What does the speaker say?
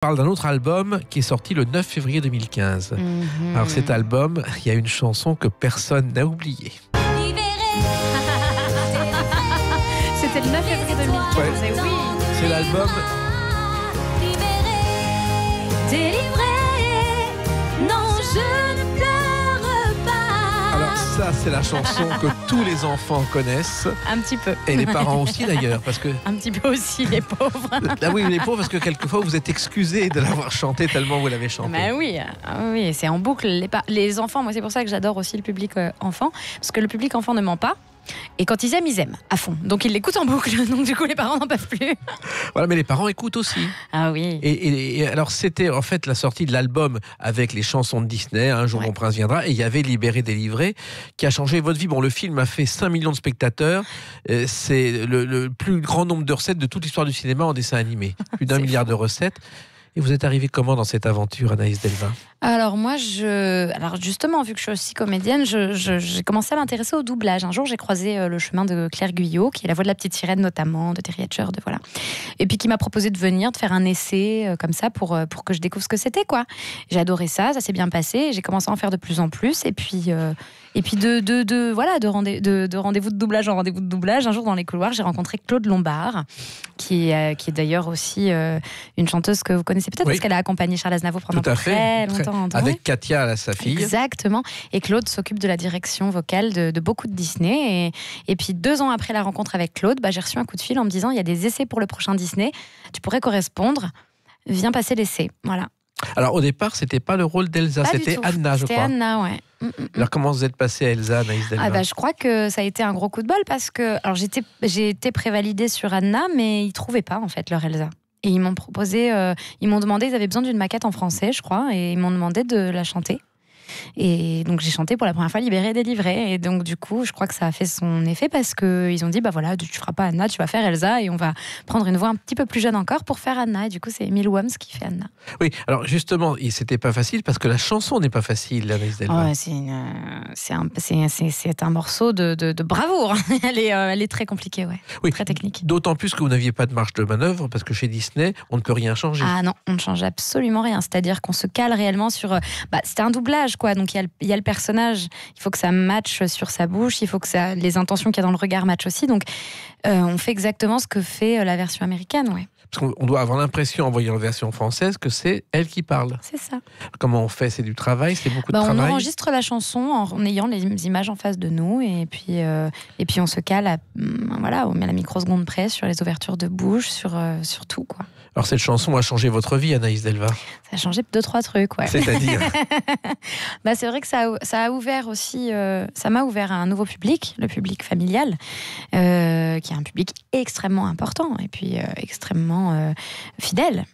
On parle d'un autre album qui est sorti le 9 février 2015. Alors cet album, il y a une chanson que personne n'a oubliée. C'était le 9 février 2015, Ouais. et oui. C'est l'album... Non, je ne pleure pas. Alors ça, c'est la chanson que tous les enfants connaissent. Un petit peu. Et les parents aussi d'ailleurs, parce que... Un petit peu aussi, les pauvres. Ah oui, les pauvres, parce que quelquefois vous êtes excusés de l'avoir chanté tellement vous l'avez chanté. Ben oui, oui, c'est en boucle. Les enfants, moi c'est pour ça que j'adore aussi le public enfant, parce que le public enfant ne ment pas. Et quand ils aiment à fond. Donc ils l'écoutent en boucle. Donc du coup les parents n'en peuvent plus. Voilà, mais les parents écoutent aussi. Ah oui. Et alors c'était en fait la sortie de l'album avec les chansons de Disney, Un jour mon prince viendra, et il y avait Libéré, délivré, qui a changé votre vie. Bon, le film a fait 5 millions de spectateurs. C'est le plus grand nombre de recettes de toute l'histoire du cinéma en dessin animé. Plus d'1 milliard de recettes. Et vous êtes arrivée comment dans cette aventure, Anaïs Delvin ? Alors moi, alors justement, vu que je suis aussi comédienne, j'ai commencé à m'intéresser au doublage. Un jour, j'ai croisé le chemin de Claire Guyot, qui est la voix de la petite sirène notamment, de Terry Hatcher, voilà. Et puis qui m'a proposé de venir, de faire un essai comme ça pour que je découvre ce que c'était, quoi. J'ai adoré ça s'est bien passé. J'ai commencé à en faire de plus en plus. Et puis de rendez-vous de doublage en rendez-vous de doublage, un jour dans les couloirs, j'ai rencontré Claude Lombard, qui est d'ailleurs aussi une chanteuse que vous connaissez peut-être, parce qu'elle a accompagné Charles Aznavour pendant très longtemps. Avec Katia, sa fille. Exactement. Et Claude s'occupe de la direction vocale de beaucoup de Disney. Et puis 2 ans après la rencontre avec Claude, j'ai reçu un coup de fil en me disant il y a des essais pour le prochain Disney, tu pourrais correspondre, viens passer l'essai. Voilà. Alors au départ, c'était pas le rôle d'Elsa, c'était Anna, je crois. C'était Anna, ouais. Alors comment vous êtes passée à Elsa, Anaïs Delvin ? Je crois que ça a été un gros coup de bol parce que j'ai été prévalidée sur Anna, mais ils trouvaient pas en fait leur Elsa. Et ils m'ont proposé, ils m'ont demandé, ils avaient besoin d'une maquette en français, je crois, et ils m'ont demandé de la chanter. Et donc j'ai chanté pour la première fois Libéré, délivré. Et donc du coup, je crois que ça a fait son effet parce qu'ils ont dit, voilà, tu feras pas Anna, tu vas faire Elsa, et on va prendre une voix un petit peu plus jeune encore pour faire Anna. Et du coup, c'est Emile Wams qui fait Anna. Oui, alors justement, c'était pas facile parce que la chanson n'est pas facile, Anaïs Delvin. C'est un morceau de bravoure. Elle est très compliquée, très technique. D'autant plus que vous n'aviez pas de marge de manœuvre parce que chez Disney, on ne peut rien changer. Ah non, on ne change absolument rien. C'est-à-dire qu'on se cale réellement sur... c'était un doublage, quoi. Donc il y a le personnage, il faut que ça matche sur sa bouche, il faut que les intentions qu'il y a dans le regard matchent aussi. Donc on fait exactement ce que fait la version américaine, Parce qu'on doit avoir l'impression, en voyant la version française, que c'est elle qui parle. C'est ça. Comment on fait ? C'est du travail, c'est beaucoup de travail. On enregistre la chanson en ayant les images en face de nous, et puis on se cale on met la microseconde près sur les ouvertures de bouche, sur tout, quoi. Alors cette chanson a changé votre vie, Anaïs Delvin ? Ça a changé 2-3 trucs, C'est-à-dire c'est vrai que ça a ouvert aussi, ça m'a ouvert à un nouveau public, le public familial, qui est un public extrêmement important et puis extrêmement fidèle.